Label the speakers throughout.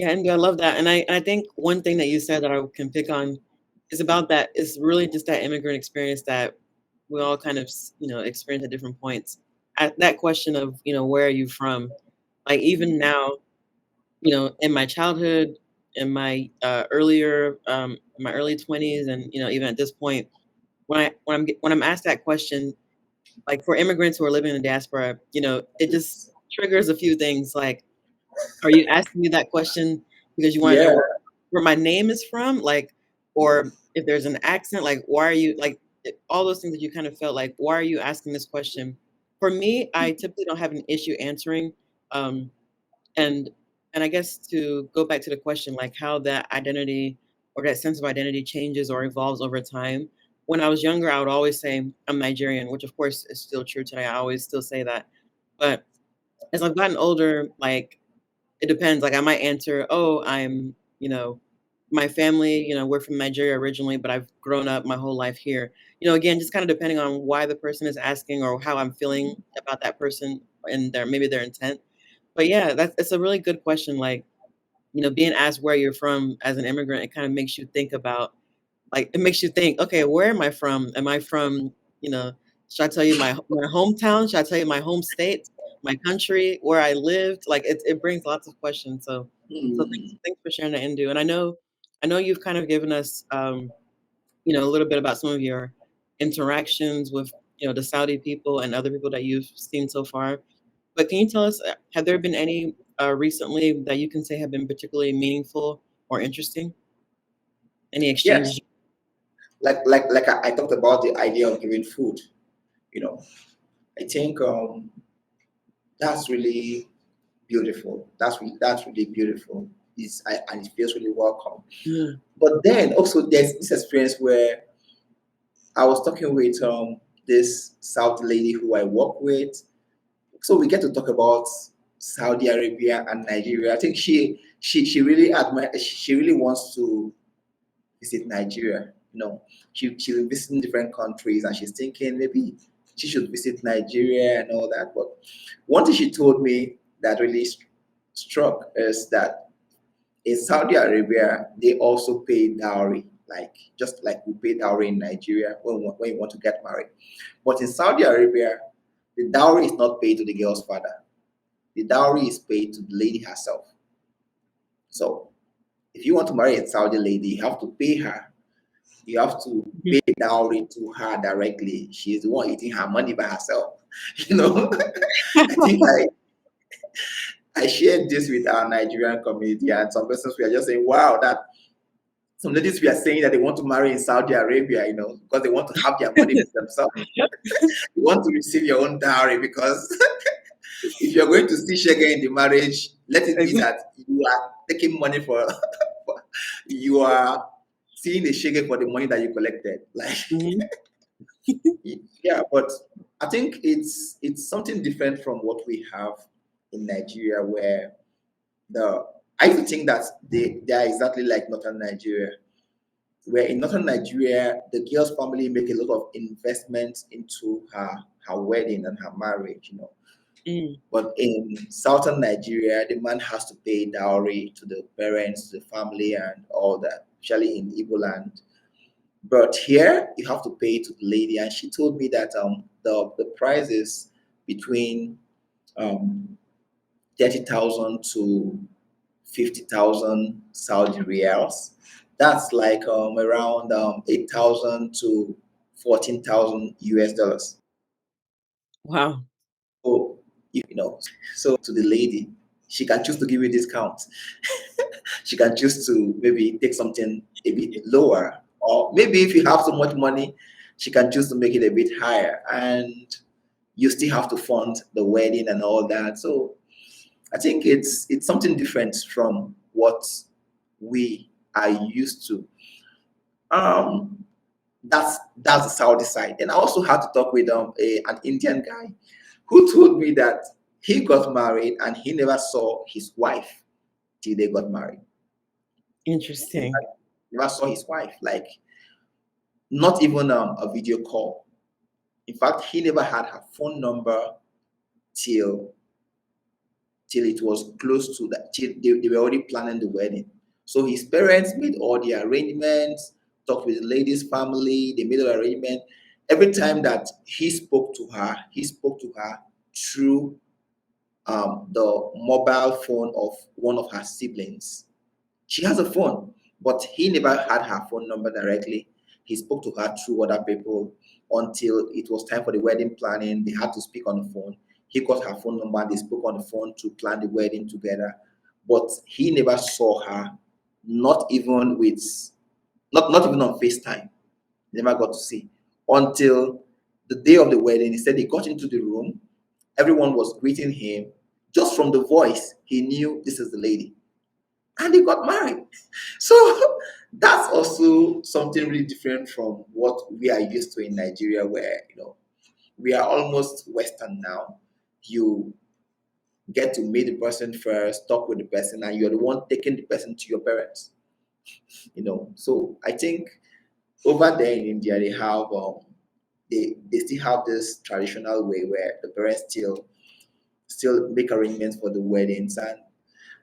Speaker 1: Yeah, and I love that. And I think one thing that you said that I can pick on is about that is really just that immigrant experience that we all kind of, experience at different points. At that question of, where are you from? Like even now, in my childhood, in my early 20s, and even at this point, when I'm asked that question, like for immigrants who are living in the diaspora, it just triggers a few things. Like, are you asking me that question because you want to know
Speaker 2: Yeah.
Speaker 1: where my name is from? Like, or if there's an accent, like, why are you like all those things that you kind of felt like, why are you asking this question? For me, I typically don't have an issue answering. Um, and and I guess to go back to the question, like how that identity or that sense of identity changes or evolves over time. When I was younger, I would always say I'm Nigerian, which of course is still true today. I always still say that. But as I've gotten older, like it depends. Like I might answer, "Oh, I'm, my family, we're from Nigeria originally, but I've grown up my whole life here." Again, just kind of depending on why the person is asking or how I'm feeling about that person and their intent. But yeah, it's a really good question. Like, being asked where you're from as an immigrant, it kind of makes you think about, like, it makes you think, okay, where am I from? Am I from, you know, should I tell you my hometown? Should I tell you my home state, my country, where I lived? Like, it brings lots of questions. So
Speaker 2: Mm.
Speaker 1: thanks for sharing that, Indu. And I know you've kind of given us, a little bit about some of your interactions with, the Saudi people and other people that you've seen so far. But can you tell us, have there been any recently that you can say have been particularly meaningful or interesting? Any
Speaker 2: Yes.
Speaker 1: exchanges?
Speaker 2: Like I talked about the idea of giving food. You know, I think that's really beautiful. That's really beautiful. And it feels really welcome.
Speaker 1: Mm,
Speaker 2: But then also there's this experience where I was talking with this South lady who I work with. So we get to talk about Saudi Arabia and Nigeria. I think she really she really wants to visit Nigeria. She's been visiting different countries and she's thinking maybe she should visit Nigeria and all that. But one thing she told me that really struck is that in Saudi Arabia, they also pay dowry, like just like we pay dowry in Nigeria when you want to get married. But in Saudi Arabia, the dowry is not paid to the girl's father. The dowry is paid to the lady herself. So if you want to marry a Saudi lady, you have to pay her. You have to
Speaker 1: mhm.
Speaker 2: pay dowry to her directly. She's the one eating her money by herself. You know, I think I shared this with our Nigerian community, and some persons were just saying, "Wow, that." Some ladies we are saying that they want to marry in Saudi Arabia, because they want to have their money for themselves. You want to receive your own dowry because if you're going to see Shege in the marriage, let it be
Speaker 1: Exactly.
Speaker 2: that you are taking money you are seeing the Shege for the money that you collected. Like,
Speaker 1: Mhm.
Speaker 2: yeah, but I think it's something different from what we have in Nigeria, where the I used to think that they are exactly like northern Nigeria, where in northern Nigeria, the girl's family make a lot of investments into her wedding and her marriage.
Speaker 1: Mm.
Speaker 2: But in southern Nigeria, the man has to pay dowry to the parents, to the family, and all that, especially in Igbo land. But here, you have to pay to the lady, and she told me that the price is between um 30,000 to 50,000 Saudi riyals. That's like around 8,000 to 14,000 US dollars.
Speaker 1: Wow.
Speaker 2: So, so to the lady, she can choose to give you a discount. She can choose to maybe take something a bit lower. Or maybe if you have so much money, she can choose to make it a bit higher. And you still have to fund the wedding and all that. So I think it's something different from what we are used to. Um, that's the Saudi side. And I also had to talk with an Indian guy who told me that he got married and he never saw his wife till they got married.
Speaker 1: Interesting.
Speaker 2: Never saw his wife, like not even a video call. In fact, he never had her phone number till till it was close to that. Till they were already planning the wedding. So his parents made all the arrangements, talked with the lady's family, they made an arrangement. Every time that he spoke to her through the mobile phone of one of her siblings. She has a phone, but he never had her phone number directly. He spoke to her through other people until it was time for the wedding planning. They had to speak on the phone. He got her phone number and they spoke on the phone to plan the wedding together. But he never saw her, not even with not even on FaceTime. Never got to see until the day of the wedding. He said he got into the room. Everyone was greeting him. Just from the voice, he knew this is the lady. And they got married. So that's also something really different from what we are used to in Nigeria, where we are almost Western now. You get to meet the person first, talk with the person, and you're the one taking the person to your parents. So I think over there in India they have they still have this traditional way where the parents still make arrangements for the weddings, and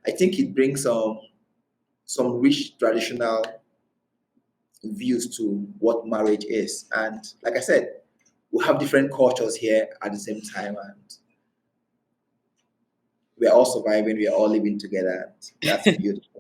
Speaker 2: I think it brings some rich traditional views to what marriage is. And like I said, we have different cultures here at the same time, and we're all surviving, we're all living together, and that's beautiful.